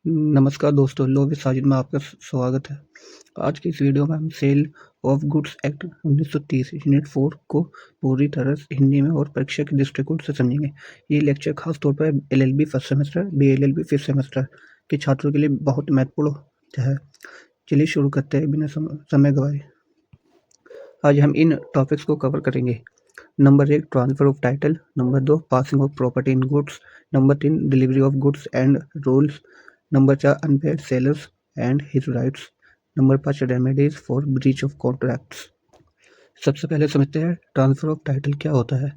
नमस्कार दोस्तों, लो विद साजिद में आपका स्वागत है। आज की इस वीडियो में हम sale of goods act 1930 unit 4 को पूरी तरह से हिंदी में और परीक्षा के दृष्टिकोण से समझेंगे। ये लेक्चर खास तौर पर LLB first semester, BLLB fifth semester के छात्रों के लिए बहुत महत्वपूर्ण है। चलिए शुरू करते हैं बिना समय गवाए। आज हम इन टॉपिक्स को कवर करेंगे। Number 1 transfer of title, number 2 passing of property in goods, number 3 delivery of goods and rules, number 4 unpaid sellers and his rights, number 5 remedies for breach of contracts. सबसे पहले समझते हैं ट्रांसफर ऑफ टाइटल क्या होता है।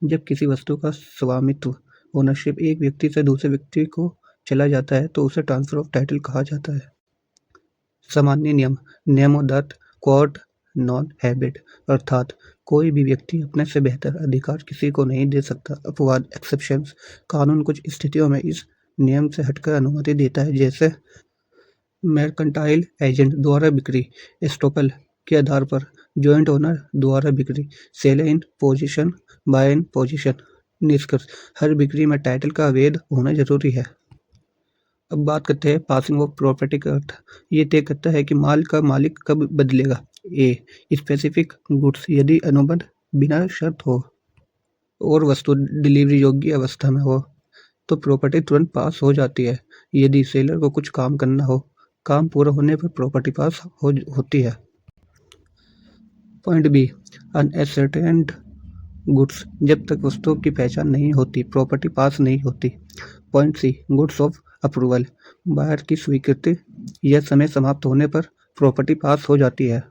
जब किसी वस्तु का स्वामित्व ओनरशिप एक व्यक्ति से दूसरे व्यक्ति को चला जाता है तो उसे ट्रांसफर ऑफ टाइटल कहा जाता है। सामान्य नियम नियमोदत्त कोर्ट नॉन हैबिट, अर्थात कोई भी व्यक्ति अपने से बेहतर अधिकार किसी को नहीं दे सकता। अपवाद एक्सेप्शंस, कानून कुछ स्थितियों में इस नियम से हटकर अनुमति देता है, जैसे मर्केंटाइल एजेंट द्वारा बिक्री, एस्टोपल के आधार पर, जॉइंट ओनर द्वारा बिक्री, sale in position, buy in position. निष्कर्ष, हर बिक्री में टाइटल का अवैध होना जरूरी है। अब बात करते हैं पासिंग ऑफ प्रॉपर्टी का अर्थ। ये तय करता है कि माल का मालिक कब बदलेगा। ए स्पेसिफिक गुड्स, यदि अनुबंध बिना शर्त हो और वस्तु डिलीवरी योग्य अवस्था में हो तो प्रॉपर्टी तुरंत पास हो जाती है। यदि सेलर को कुछ काम करना हो, काम पूरा होने पर प्रॉपर्टी पास होती है। पॉइंट बी अनएसर्टेन्ड गुड्स, जब तक वस्तुओं की पहचान नहीं होती प्रॉपर्टी पास नहीं होती। Point C goods of approval, buyer की स्वीकृति या समय समाप्त होने पर प्रॉपर्टी पास हो जाती है।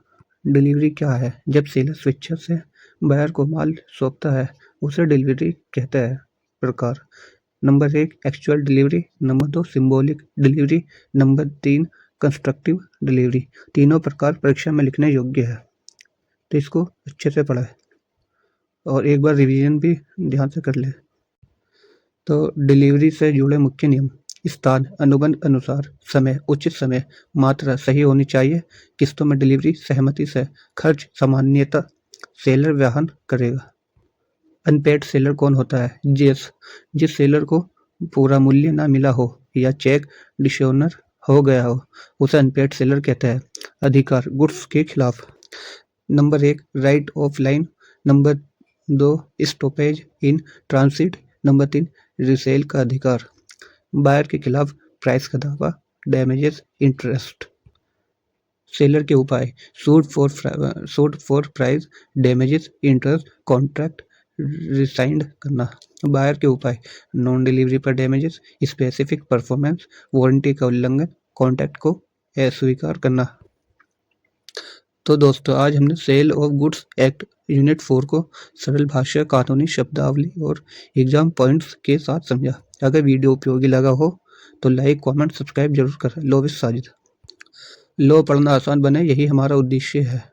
डिलीवरी क्या है? जब सेलर स्वेच्छा से बायर को माल सौंपता है उसे डिलीवरी कहते हैं। प्रकार number 1 actual delivery, number 2 symbolic delivery, number 3 constructive delivery. तीनों प्रकार परीक्षा में लिखने योग्य है, तो इसको अच्छे से पढ़ा है और एक बार रिवीजन भी ध्यान से कर ले। तो डिलीवरी से जुड़े मुख्य नियम: स्थान अनुबंध अनुसार, समय उचित समय, मात्रा सही होनी चाहिए, किस्तों में डिलीवरी सहमति से, खर्च सामान्यतः सेलर वहन करेगा। अनपेड सेलर कौन होता है? जिस सेलर को पूरा मूल्य ना मिला हो या चेक डिसऑनर हो गया हो उसे अनपेड सेलर कहते हैं। अधिकार गुड्स के खिलाफ: number 1 right of line, number 2 stoppage in transit, number 3 resale का अधिकार। बायर के खिलाफ प्राइस का दावा, डैमेजेस, इंटरेस्ट। सेलर के उपाय: suit for price, damages, interest, contract rescind करना। बायर के उपाय: नॉन डिलीवरी पर डैमेजेस, स्पेसिफिक परफॉर्मेंस, वारंटी का उल्लंघन, कॉन्ट्रैक्ट को अस्वीकार करना। तो दोस्तों, आज हमने sale of goods act unit 4 को सरल भाषा, कानूनी शब्दावली और एग्जाम पॉइंट्स के साथ समझा। अगर वीडियो उपयोगी लगा हो तो लाइक, कमेंट, सब्सक्राइब जरूर करें। लो विद साजिद। लो पढ़ना आसान बने, यही हमारा उद्देश्य है।